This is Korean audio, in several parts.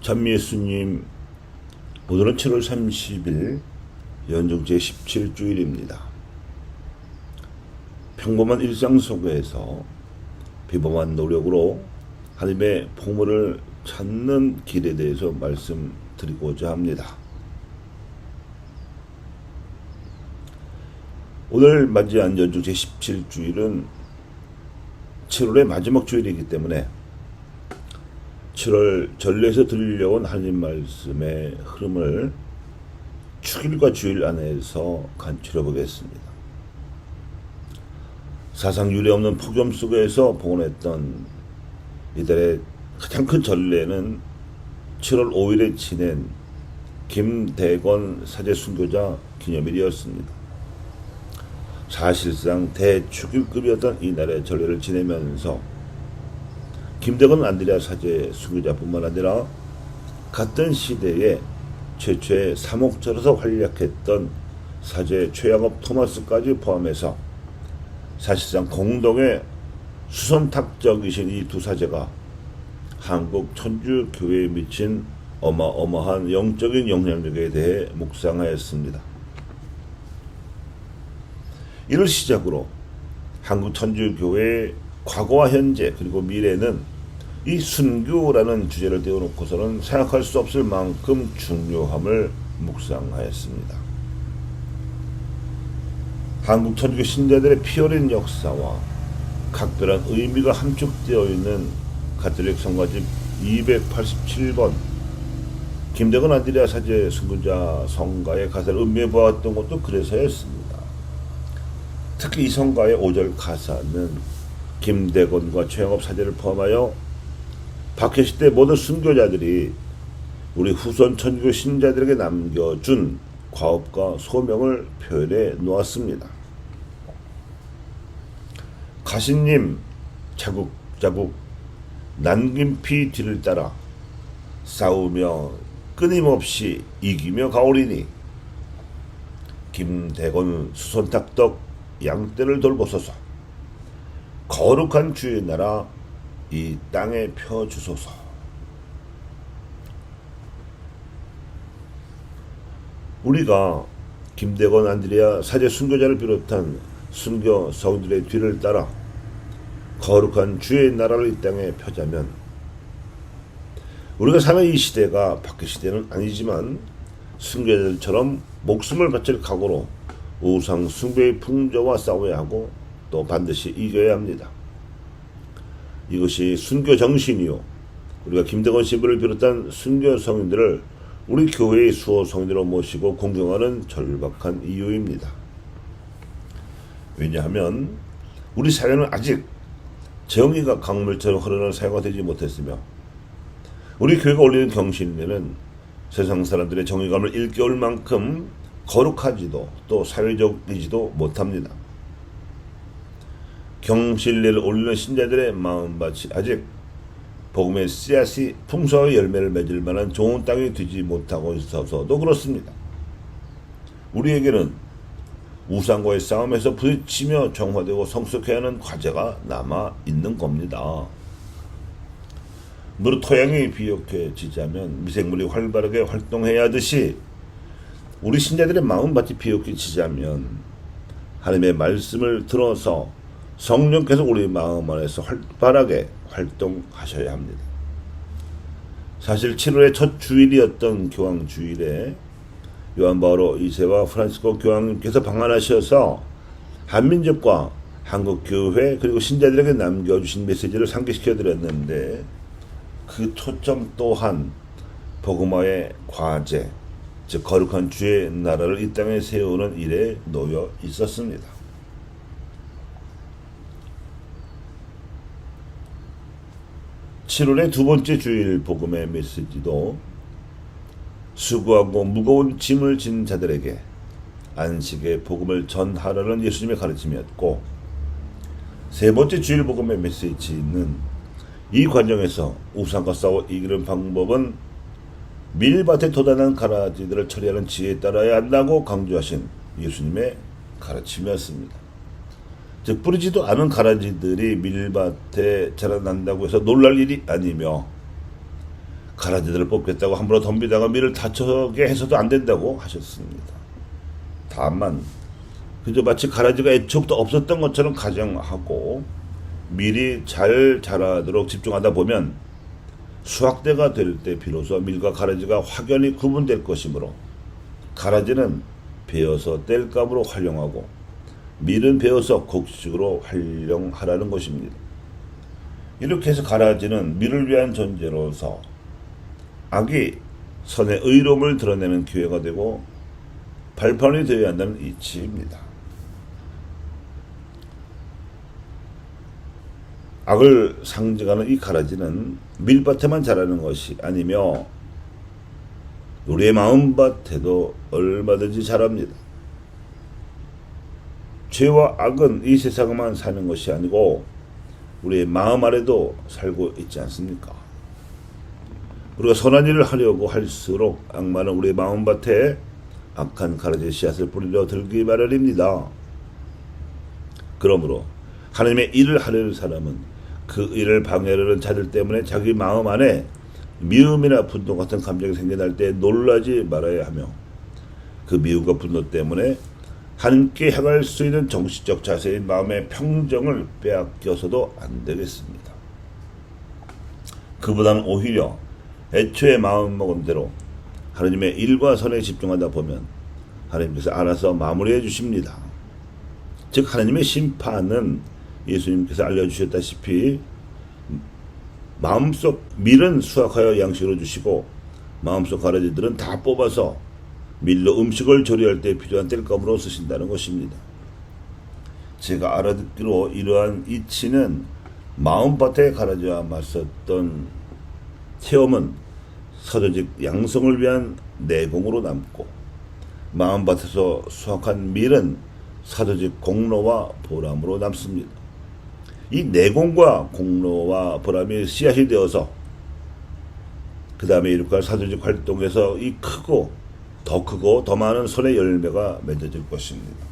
참미예수님, 오늘은 7월 30일 연중 제17주일입니다. 평범한 일상 속에서 비범한 노력으로 하나님의 보물을 찾는 길에 대해서 말씀드리고자 합니다. 오늘 맞이한 연중 제17주일은 7월의 마지막 주일이기 때문에 7월 전례에서 들려온 하나님 말씀의 흐름을 축일과 주일 안에서 간추려 보겠습니다. 사상 유례 없는 폭염 속에서 봉헌했던 이달의 가장 큰 전례는 7월 5일에 지낸 김대건 사제 순교자 기념일이었습니다. 사실상 대축일급이었던 이날의 전례를 지내면서 김대건 안드레아 사제 순교자뿐만 아니라 같은 시대에 최초의 사목절에서 활약했던 사제 최양업 토마스까지 포함해서 사실상 공동의 수선탑적이신 이 두 사제가 한국 천주교회에 미친 어마어마한 영적인 영향력에 대해 묵상하였습니다. 이를 시작으로 한국 천주교회의 과거와 현재 그리고 미래는 이 순교라는 주제를 떼어놓고서는 생각할 수 없을 만큼 중요함을 묵상하였습니다. 한국 천주교 신자들의 피어린 역사와 각별한 의미가 함축되어 있는 가톨릭 성가집 287번 김대건 안드레아 사제 순교자 성가의 가사를 음미해 보았던 것도 그래서였습니다. 특히 이 성가의 5절 가사는 김대건과 최영업 사제를 포함하여 박해시대 모든 순교자들이 우리 후손 천주교 신자들에게 남겨준 과업과 소명을 표현해 놓았습니다. 가시님 자국자국 남긴 피 뒤를 따라 싸우며 끊임없이 이기며 가오리니 김대건 수선탁덕 양떼를 돌보소서. 거룩한 주의 나라 이 땅에 펴주소서. 우리가 김대건 안드레아 사제 순교자를 비롯한 순교 성들의 뒤를 따라 거룩한 주의 나라를 이 땅에 펴자면 우리가 사는 이 시대가 박해 시대는 아니지만 순교자들처럼 목숨을 바칠 각오로 우상 숭배의 풍조와 싸워야 하고 또 반드시 이겨야 합니다. 이것이 순교 정신이요, 우리가 김대건 신부를 비롯한 순교 성인들을 우리 교회의 수호 성인으로 모시고 공경하는 절박한 이유입니다. 왜냐하면 우리 사회는 아직 정의가 강물처럼 흐르는 사회가 되지 못했으며 우리 교회가 올리는 경신례는 세상 사람들의 정의감을 일깨울 만큼 거룩하지도 또 사회적이지도 못합니다. 경신례를 올리는 신자들의 마음밭이 아직 복음의 씨앗이 풍성하게 열매를 맺을 만한 좋은 땅이 되지 못하고 있어서도 그렇습니다. 우리에게는 우상과의 싸움에서 부딪히며 정화되고 성숙해야 하는 과제가 남아 있는 겁니다. 무릇 토양이 비옥해지자면 미생물이 활발하게 활동해야 하듯이 우리 신자들의 마음밭이 비옥해지자면 하나님의 말씀을 들어서 성령께서 우리 마음 안에서 활발하게 활동하셔야 합니다. 사실 7월의 첫 주일이었던 교황주일에 요한 바오로 2세와 프란시스코 교황님께서 방한하셔서 한민족과 한국교회 그리고 신자들에게 남겨주신 메시지를 상기시켜드렸는데 그 초점 또한 복음화의 과제, 즉 거룩한 주의 나라를 이 땅에 세우는 일에 놓여 있었습니다. (7월의) 두 번째 주일 복음의 메시지도 수고하고 무거운 짐을 진 자들에게 안식의 복음을 전하라는 예수님의 가르침이었고, 세 번째 주일 복음의 메시지는 이 과정에서 우상과 싸워 이기는 방법은 밀밭에 돋아난 가라지들을 처리하는 지혜에 따라야 한다고 강조하신 예수님의 가르침이었습니다. 즉 뿌리지도 않은 가라지들이 밀밭에 자라난다고 해서 놀랄 일이 아니며 가라지들을 뽑겠다고 함부로 덤비다가 밀을 다쳐게 해서도 안 된다고 하셨습니다. 다만 그저 마치 가라지가 애초부터 없었던 것처럼 가정하고 밀이 잘 자라도록 집중하다 보면 수확대가 될 때 비로소 밀과 가라지가 확연히 구분될 것이므로 가라지는 베어서 땔감으로 활용하고 밀은 베어서 곡식으로 활용하라는 것입니다. 이렇게 해서 가라지는 밀을 위한 존재로서 악이 선의 의로움을 드러내는 기회가 되고 발판이 되어야 한다는 이치입니다. 악을 상징하는 이 가라지는 밀밭에만 자라는 것이 아니며 우리의 마음밭에도 얼마든지 자랍니다. 죄와 악은 이 세상에만 사는 것이 아니고 우리의 마음 아래도 살고 있지 않습니까? 우리가 선한 일을 하려고 할수록 악마는 우리의 마음밭에 악한 가라지 씨앗을 뿌리려 들기 마련입니다. 그러므로 하나님의 일을 하려는 사람은 그 일을 방해하려는 자들 때문에 자기 마음 안에 미움이나 분노 같은 감정이 생겨날 때 놀라지 말아야 하며 그 미움과 분노 때문에 하나님께 향할 수 있는 정신적 자세인 마음의 평정을 빼앗겨서도 안 되겠습니다. 그보다는 오히려 애초에 마음먹은 대로 하나님의 일과 선에 집중하다 보면 하나님께서 알아서 마무리해 주십니다. 즉 하나님의 심판은 예수님께서 알려주셨다시피 마음속 밀은 수확하여 양식으로 주시고 마음속 가라지들은 다 뽑아서 밀로 음식을 조리할 때 필요한 땔감으로 쓰신다는 것입니다. 제가 알아듣기로 이러한 이치는 마음밭의 가라지와 맞섰던 체험은 사조직 양성을 위한 내공으로 남고 마음밭에서 수확한 밀은 사조직 공로와 보람으로 남습니다. 이 내공과 공로와 보람이 씨앗이 되어서 그 다음에 이룩할 사조직 활동에서 이 크고 더 많은 손의 열매가 맺어질 것입니다.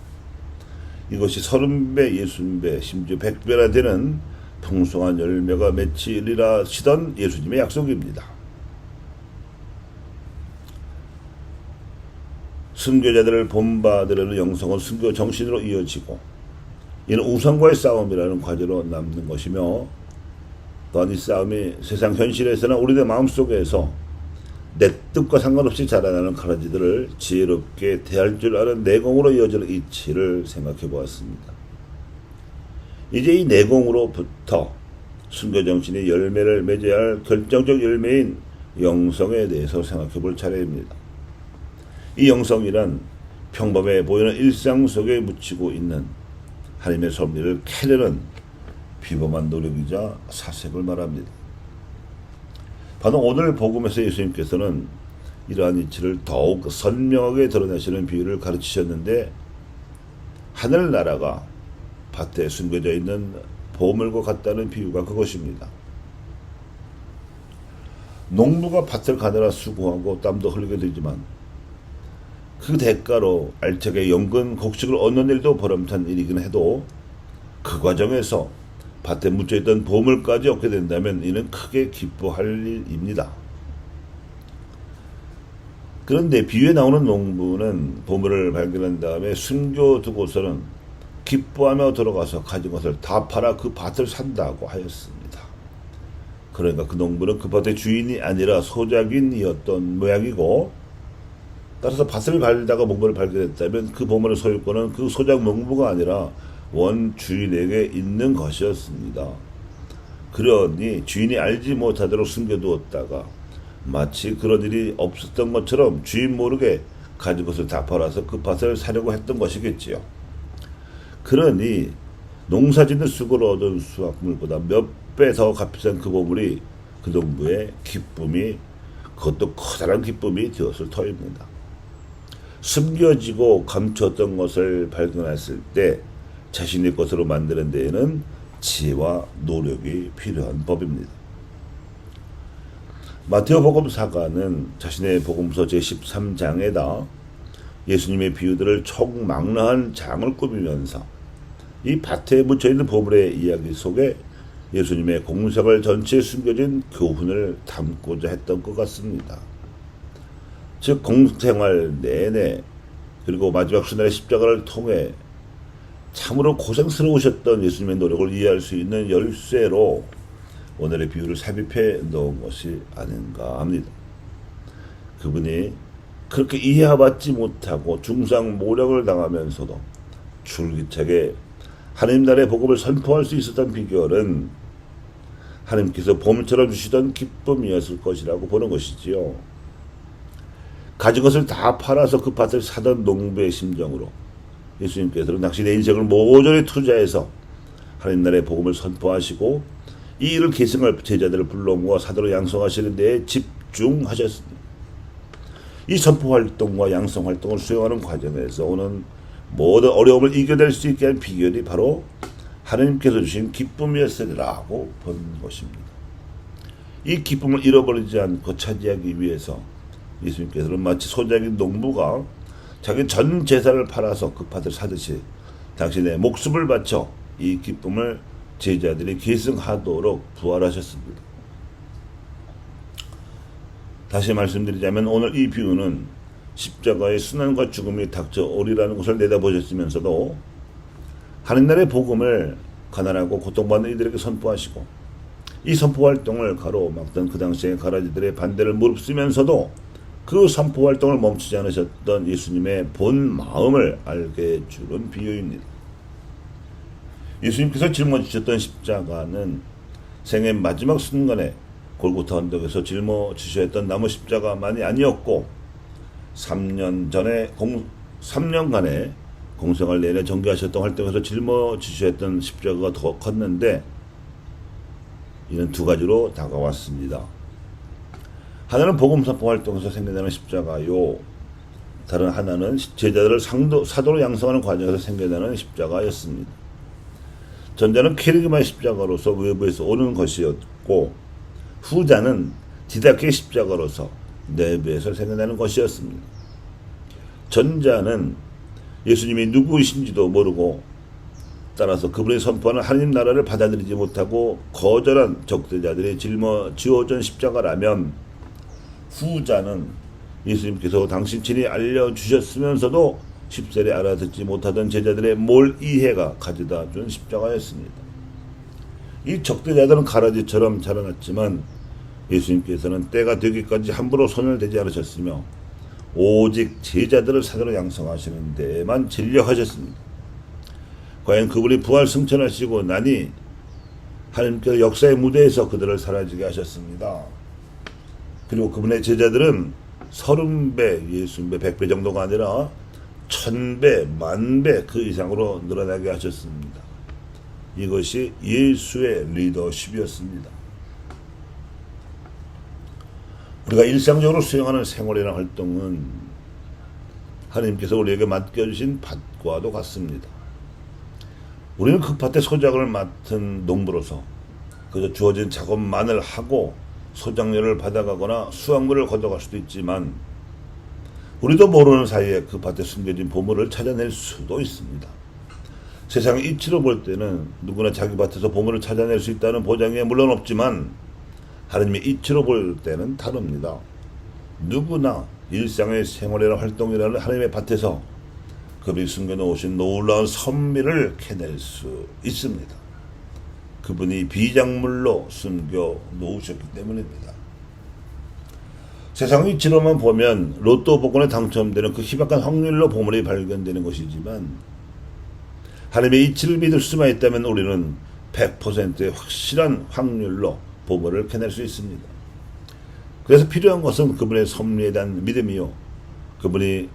이것이 30배, 60배, 심지어 100배나 되는 풍성한 열매가 맺히리라 시던 예수님의 약속입니다. 순교자들을 본받으려는 영성은 순교 정신으로 이어지고 이는 우상과의 싸움이라는 과제로 남는 것이며 또한 이 싸움이 세상 현실에서나 우리들 마음속에서 내 뜻과 상관없이 자라나는 가라지들을 지혜롭게 대할 줄 아는 내공으로 이어지는 이치를 생각해 보았습니다. 이제 이 내공으로부터 순교정신이 열매를 맺어야 할 결정적 열매인 영성에 대해서 생각해 볼 차례입니다. 이 영성이란 평범해 보이는 일상 속에 묻히고 있는 하나님의 섭리를 캐내는 비범한 노력이자 사색을 말합니다. 바로 오늘 복음에서 예수님께서는 이러한 이치를 더욱 선명하게 드러내시는 비유를 가르치셨는데 하늘나라가 밭에 숨겨져 있는 보물과 같다는 비유가 그것입니다. 농부가 밭을 가느라 수고하고 땀도 흘리게 되지만 그 대가로 알차게 연근 곡식을 얻는 일도 보람찬 일이긴 해도 그 과정에서 밭에 묻혀있던 보물까지 얻게 된다면 이는 크게 기뻐할 일입니다. 그런데 비유에 나오는 농부는 보물을 발견한 다음에 숨겨두고서는 기뻐하며 들어가서 가진 것을 다 팔아 그 밭을 산다고 하였습니다. 그러니까 그 농부는 그 밭의 주인이 아니라 소작인이었던 모양이고 따라서 밭을 갈다가 보물을 발견했다면 그 보물의 소유권은 그 소작 농부가 아니라 원 주인에게 있는 것이었습니다. 그러니 주인이 알지 못하도록 숨겨두었다가 마치 그런 일이 없었던 것처럼 주인 모르게 가진 것을 다 팔아서 그 밭을 사려고 했던 것이겠지요. 그러니 농사짓는 수고로 얻은 수확물보다 몇 배 더 값비싼 그 보물이 그 농부의 기쁨이 그것도 커다란 기쁨이 되었을 터입니다. 숨겨지고 감추었던 것을 발견했을 때 자신의 것으로 만드는 데에는 지혜와 노력이 필요한 법입니다. 마테오 복음사가는 자신의 복음서 제13장에다 예수님의 비유들을 총망라한 장을 꾸미면서 이 밭에 묻혀있는 보물의 이야기 속에 예수님의 공생활 전체에 숨겨진 교훈을 담고자 했던 것 같습니다. 즉 공생활 내내 그리고 마지막 순환의 십자가를 통해 참으로 고생스러우셨던 예수님의 노력을 이해할 수 있는 열쇠로 오늘의 비유를 삽입해 놓은 것이 아닌가 합니다. 그분이 그렇게 이해받지 못하고 중상모략을 당하면서도 줄기차게 하나님 나라의 복음을 선포할 수 있었던 비결은 하나님께서 봄처럼 주시던 기쁨이었을 것이라고 보는 것이지요. 가진 것을 다 팔아서 그 밭을 사던 농부의 심정으로 예수님께서는 당신의 인생을 모조리 투자해서 하나님 나라의 복음을 선포하시고 이 일을 계승할 제자들을 불러 모아 사도로 양성하시는 데에 집중하셨습니다. 이 선포 활동과 양성 활동을 수행하는 과정에서 오는 모든 어려움을 이겨낼 수 있게 한 비결이 바로 하나님께서 주신 기쁨이었으리라고 본 것입니다. 이 기쁨을 잃어버리지 않고 차지하기 위해서 예수님께서는 마치 소작인 농부가 자기 전 재산을 팔아서 그 밭을 사듯이 당신의 목숨을 바쳐 이 기쁨을 제자들이 계승하도록 부활하셨습니다. 다시 말씀드리자면 오늘 이 비유는 십자가의 순환과 죽음이 닥쳐오리라는 것을 내다보셨으면서도 하나님 나라의 복음을 가난하고 고통받는 이들에게 선포하시고 이 선포 활동을 가로막던 그 당시의 가라지들의 반대를 무릅쓰면서도 그 선포 활동을 멈추지 않으셨던 예수님의 본 마음을 알게 해주는 비유입니다. 예수님께서 짊어지셨던 십자가는 생의 마지막 순간에 골고타 언덕에서 짊어지셨던 나무 십자가만이 아니었고 3년간의 공생활 내내 전개하셨던 활동에서 짊어지셨던 십자가가 더 컸는데 이는 두 가지로 다가왔습니다. 하나는 복음 선포 활동에서 생겨나는 십자가요. 다른 하나는 제자들을 사도로 양성하는 과정에서 생겨나는 십자가였습니다. 전자는 캐리그마의 십자가로서 외부에서 오는 것이었고 후자는 디다케의 십자가로서 내부에서 생겨나는 것이었습니다. 전자는 예수님이 누구이신지도 모르고 따라서 그분이 선포하는 하나님 나라를 받아들이지 못하고 거절한 적대자들이 짊어지어진 십자가라면 후자는 예수님께서 당신 친히 알려주셨으면서도 쉽사리 알아듣지 못하던 제자들의 몰이해가 가져다 준 십자가였습니다. 이 적대자들은 가라지처럼 자라났지만 예수님께서는 때가 되기까지 함부로 손을 대지 않으셨으며 오직 제자들을 사도로 양성하시는 데에만 진력하셨습니다. 과연 그분이 부활 승천하시고 나니 하나님께서 역사의 무대에서 그들을 사라지게 하셨습니다. 그리고 그분의 제자들은 30배, 60배, 100배 정도가 아니라 1000배, 10,000배 그 이상으로 늘어나게 하셨습니다. 이것이 예수의 리더십이었습니다. 우리가 일상적으로 수행하는 생활이나 활동은 하나님께서 우리에게 맡겨주신 밭과도 같습니다. 우리는 그 밭의 소작을 맡은 농부로서 그저 주어진 작업만을 하고 소작료를 받아가거나 수확물을 걷어갈 수도 있지만 우리도 모르는 사이에 그 밭에 숨겨진 보물을 찾아낼 수도 있습니다. 세상의 이치로 볼 때는 누구나 자기 밭에서 보물을 찾아낼 수 있다는 보장이 물론 없지만 하나님의 이치로 볼 때는 다릅니다. 누구나 일상의 생활이나 활동이라는 하나님의 밭에서 그분이 숨겨놓으신 놀라운 선미를 캐낼 수 있습니다. 그분이 비작물로 숨겨 놓으셨기 때문입니다. 세상 이치로만 보면 로또 복권에 당첨되는 그 희박한 확률로 보물이 발견되는 것이지만 하나님의 이치를 믿을 수만 있다면 우리는 100%의 확실한 확률로 보물을 캐낼 수 있습니다. 그래서 필요한 것은 그분의 섭리에 대한 믿음이요. 그분이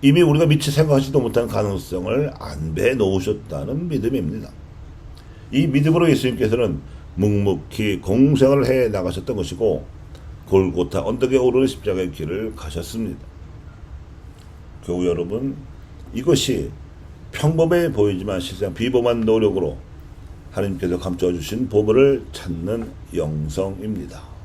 이미 우리가 미처 생각하지도 못한 가능성을 안배해 놓으셨다는 믿음입니다. 이 믿음으로 예수님께서는 묵묵히 공생을 해 나가셨던 것이고 골고타 언덕에 오르는 십자가의 길을 가셨습니다. 교우 여러분, 이것이 평범해 보이지만 실상 비범한 노력으로 하나님께서 감춰주신 보물을 찾는 영성입니다.